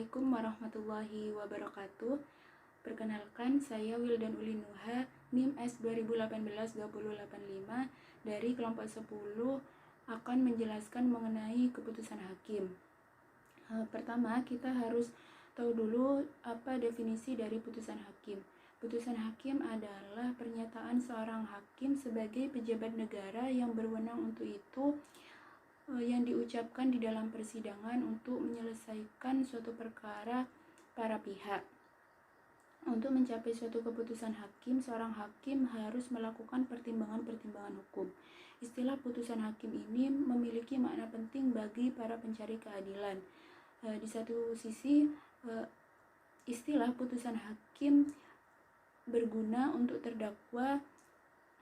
Assalamualaikum warahmatullahi wabarakatuh. Perkenalkan, saya Wildan Ulinuha, NIM S 2018-2085 dari kelompok 10 akan menjelaskan mengenai keputusan hakim. Pertama, kita harus tahu dulu apa definisi dari putusan hakim. Putusan hakim adalah pernyataan seorang hakim sebagai pejabat negara yang berwenang untuk itu yang diucapkan di dalam persidangan untuk menyelesaikan suatu perkara para pihak. Untuk mencapai suatu keputusan hakim, seorang hakim harus melakukan pertimbangan-pertimbangan hukum. Istilah putusan hakim ini memiliki makna penting bagi para pencari keadilan. Di satu sisi, istilah putusan hakim berguna untuk terdakwa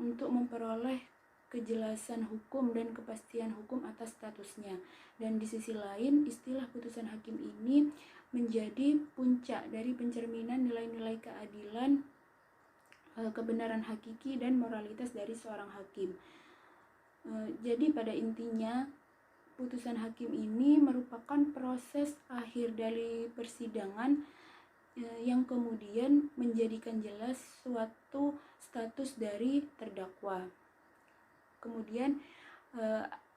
untuk memperoleh kejelasan hukum dan kepastian hukum atas statusnya. Dan di sisi lain, istilah putusan hakim ini menjadi puncak dari pencerminan nilai-nilai keadilan, kebenaran hakiki dan moralitas dari seorang hakim. Jadi pada intinya, putusan hakim ini merupakan proses akhir dari persidangan yang kemudian menjadikan jelas suatu status dari terdakwa. Kemudian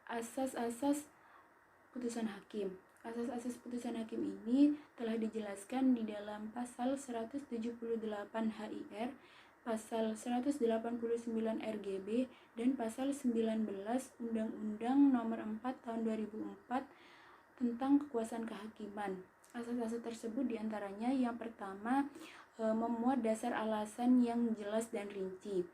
asas-asas putusan hakim. Asas-asas putusan hakim ini telah dijelaskan di dalam pasal 178 HIR, pasal 189 RGB, dan pasal 19 Undang-Undang Nomor 4 Tahun 2004 tentang kekuasaan kehakiman. Asas-asas tersebut diantaranya yang pertama memuat dasar alasan yang jelas dan rinci.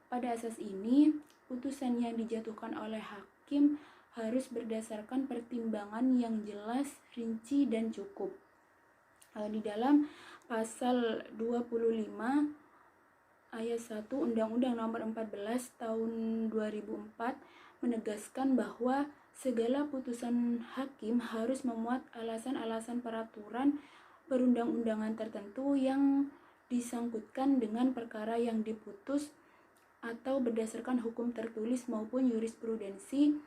Pada asas ini, putusan yang dijatuhkan oleh hakim harus berdasarkan pertimbangan yang jelas, rinci, dan cukup. Di dalam pasal 25 ayat 1 Undang-Undang Nomor 14 Tahun 2004 menegaskan bahwa segala putusan hakim harus memuat alasan-alasan peraturan perundang-undangan tertentu yang disangkutkan dengan perkara yang diputus atau berdasarkan hukum tertulis maupun jurisprudensi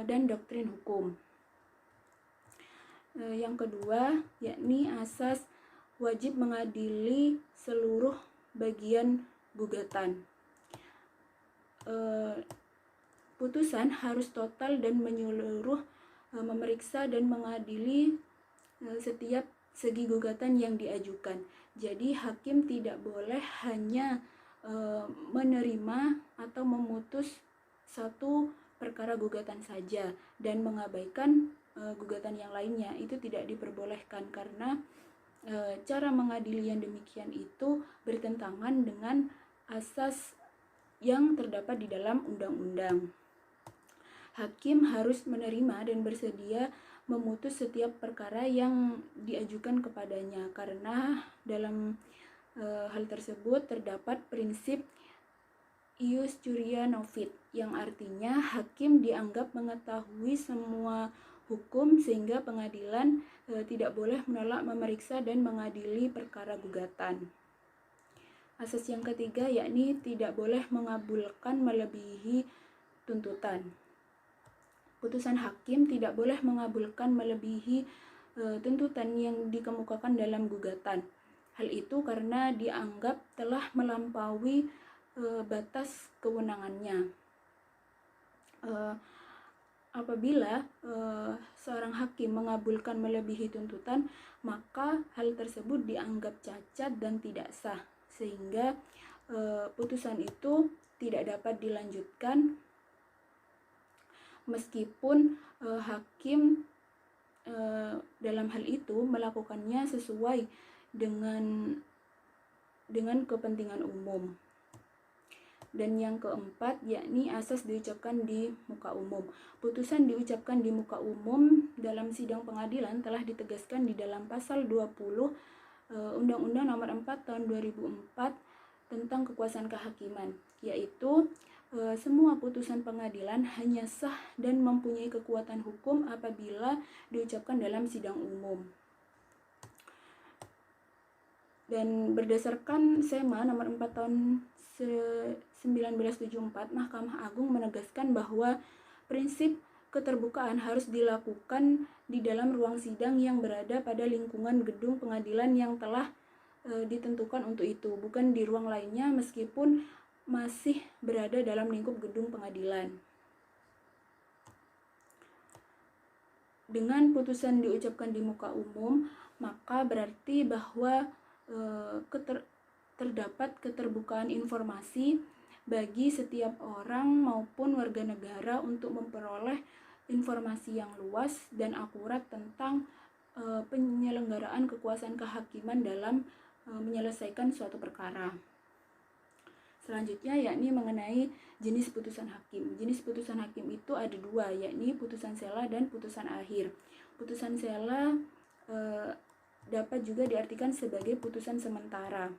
dan doktrin hukum. Yang kedua, yakni asas wajib mengadili seluruh bagian gugatan. Putusan harus total dan menyeluruh memeriksa dan mengadili setiap segi gugatan yang diajukan. Jadi hakim tidak boleh hanya menerima atau memutus satu perkara gugatan saja dan mengabaikan gugatan yang lainnya. Itu tidak diperbolehkan karena cara mengadili yang demikian itu bertentangan dengan asas yang terdapat di dalam undang-undang. Hakim harus menerima dan bersedia memutus setiap perkara yang diajukan kepadanya karena dalam hal tersebut terdapat prinsip ius curia novit, yang artinya hakim dianggap mengetahui semua hukum sehingga pengadilan tidak boleh menolak memeriksa dan mengadili perkara gugatan. Asas yang ketiga yakni tidak boleh mengabulkan melebihi tuntutan. Putusan hakim tidak boleh mengabulkan melebihi tuntutan yang dikemukakan dalam gugatan. Hal itu karena dianggap telah melampaui batas kewenangannya. Apabila seorang hakim mengabulkan melebihi tuntutan, maka hal tersebut dianggap cacat dan tidak sah, sehingga putusan itu tidak dapat dilanjutkan meskipun hakim dalam hal itu melakukannya sesuai dengan kepentingan umum. Dan yang keempat yakni asas diucapkan di muka umum. Putusan diucapkan di muka umum dalam sidang pengadilan telah ditegaskan di dalam pasal 20 Undang-Undang Nomor 4 Tahun 2004 tentang kekuasaan kehakiman, yaitu semua putusan pengadilan hanya sah dan mempunyai kekuatan hukum apabila diucapkan dalam sidang umum. Dan berdasarkan SEMA nomor 4 tahun 1974, Mahkamah Agung menegaskan bahwa prinsip keterbukaan harus dilakukan di dalam ruang sidang yang berada pada lingkungan gedung pengadilan yang telah ditentukan untuk itu, bukan di ruang lainnya meskipun masih berada dalam lingkup gedung pengadilan. Dengan putusan diucapkan di muka umum, maka berarti bahwa terdapat keterbukaan informasi bagi setiap orang maupun warga negara untuk memperoleh informasi yang luas dan akurat tentang penyelenggaraan kekuasaan kehakiman dalam menyelesaikan suatu perkara. Selanjutnya yakni mengenai jenis putusan hakim. Jenis putusan hakim itu ada dua, yakni putusan sela dan putusan akhir. Putusan sela dapat juga diartikan sebagai putusan sementara,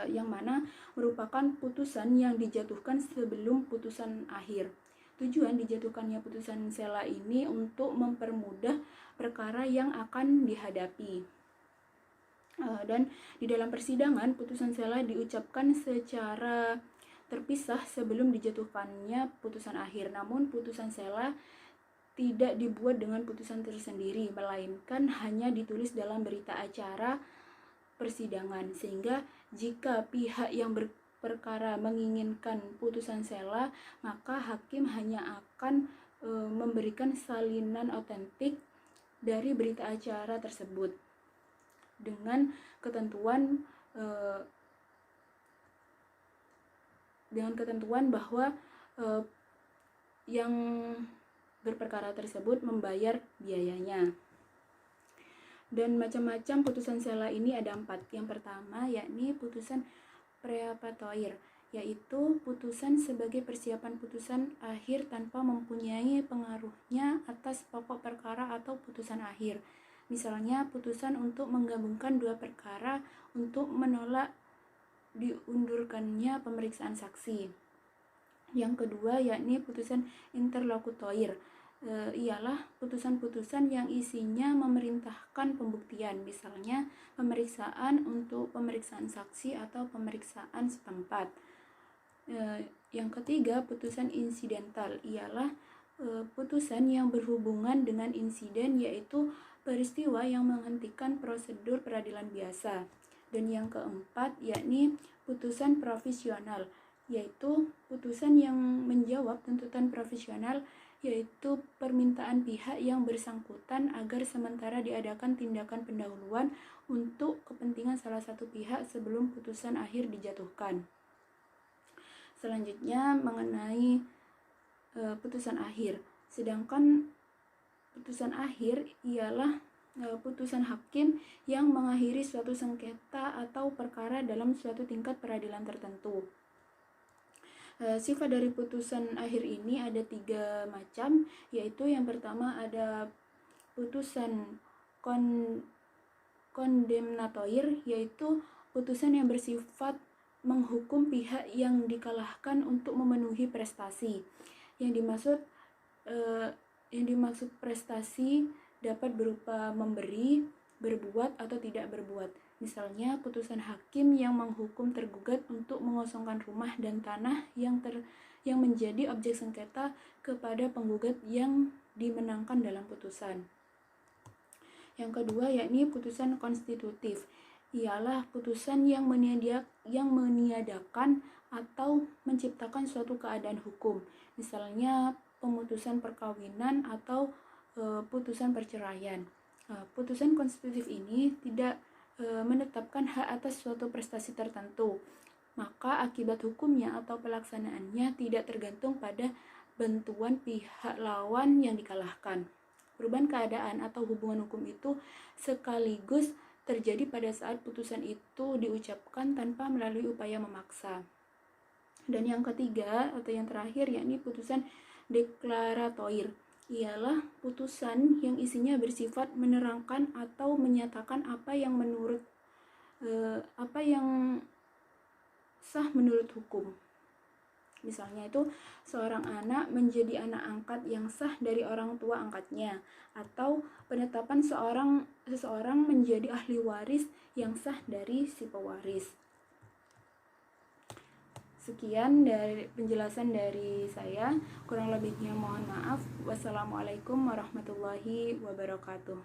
yang mana merupakan putusan yang dijatuhkan sebelum putusan akhir. Tujuan dijatuhkannya putusan sela ini untuk mempermudah perkara yang akan dihadapi. Dan di dalam persidangan, putusan sela diucapkan secara terpisah sebelum dijatuhkannya putusan akhir. Namun putusan sela tidak dibuat dengan putusan tersendiri, melainkan hanya ditulis dalam berita acara persidangan, sehingga jika pihak yang berperkara menginginkan putusan sela, maka hakim hanya akan memberikan salinan otentik dari berita acara tersebut dengan ketentuan bahwa yang berperkara tersebut membayar biayanya. Dan macam-macam putusan sela ini ada 4. Yang pertama yakni putusan preparatoir, yaitu putusan sebagai persiapan putusan akhir tanpa mempunyai pengaruhnya atas pokok perkara atau putusan akhir. Misalnya putusan untuk menggabungkan dua perkara untuk menolak diundurkannya pemeriksaan saksi. Yang kedua yakni putusan interlokutoir, ialah putusan-putusan yang isinya memerintahkan pembuktian, misalnya pemeriksaan untuk pemeriksaan saksi atau pemeriksaan setempat. Yang ketiga putusan insidental, ialah putusan yang berhubungan dengan insiden, yaitu peristiwa yang menghentikan prosedur peradilan biasa. Dan yang keempat yakni putusan provisional, yaitu putusan yang menjawab tuntutan provisional, yaitu permintaan pihak yang bersangkutan agar sementara diadakan tindakan pendahuluan untuk kepentingan salah satu pihak sebelum putusan akhir dijatuhkan. Selanjutnya mengenai putusan akhir. Sedangkan putusan akhir ialah putusan hakim yang mengakhiri suatu sengketa atau perkara dalam suatu tingkat peradilan tertentu. Sifat dari putusan akhir ini ada 3 macam, yaitu yang pertama ada putusan kondemnatoir, yaitu putusan yang bersifat menghukum pihak yang dikalahkan untuk memenuhi prestasi. Yang dimaksud prestasi dapat berupa memberi, berbuat, atau tidak berbuat. Misalnya putusan hakim yang menghukum tergugat untuk mengosongkan rumah dan tanah yang menjadi objek sengketa kepada penggugat yang dimenangkan dalam putusan. Yang kedua yakni putusan konstitutif, ialah putusan yang meniadakan atau menciptakan suatu keadaan hukum, misalnya pemutusan perkawinan atau putusan perceraian. Putusan konstitutif ini tidak menetapkan hak atas suatu prestasi tertentu, maka akibat hukumnya atau pelaksanaannya tidak tergantung pada bantuan pihak lawan yang dikalahkan. Perubahan keadaan atau hubungan hukum itu sekaligus terjadi pada saat putusan itu diucapkan tanpa melalui upaya memaksa. Dan yang ketiga atau yang terakhir yakni putusan deklaratoir, ialah putusan yang isinya bersifat menerangkan atau menyatakan apa yang sah menurut hukum. Misalnya itu seorang anak menjadi anak angkat yang sah dari orang tua angkatnya, atau penetapan seseorang menjadi ahli waris yang sah dari si pewaris. Sekian dari penjelasan dari saya, kurang lebihnya mohon maaf. Wassalamualaikum warahmatullahi wabarakatuh.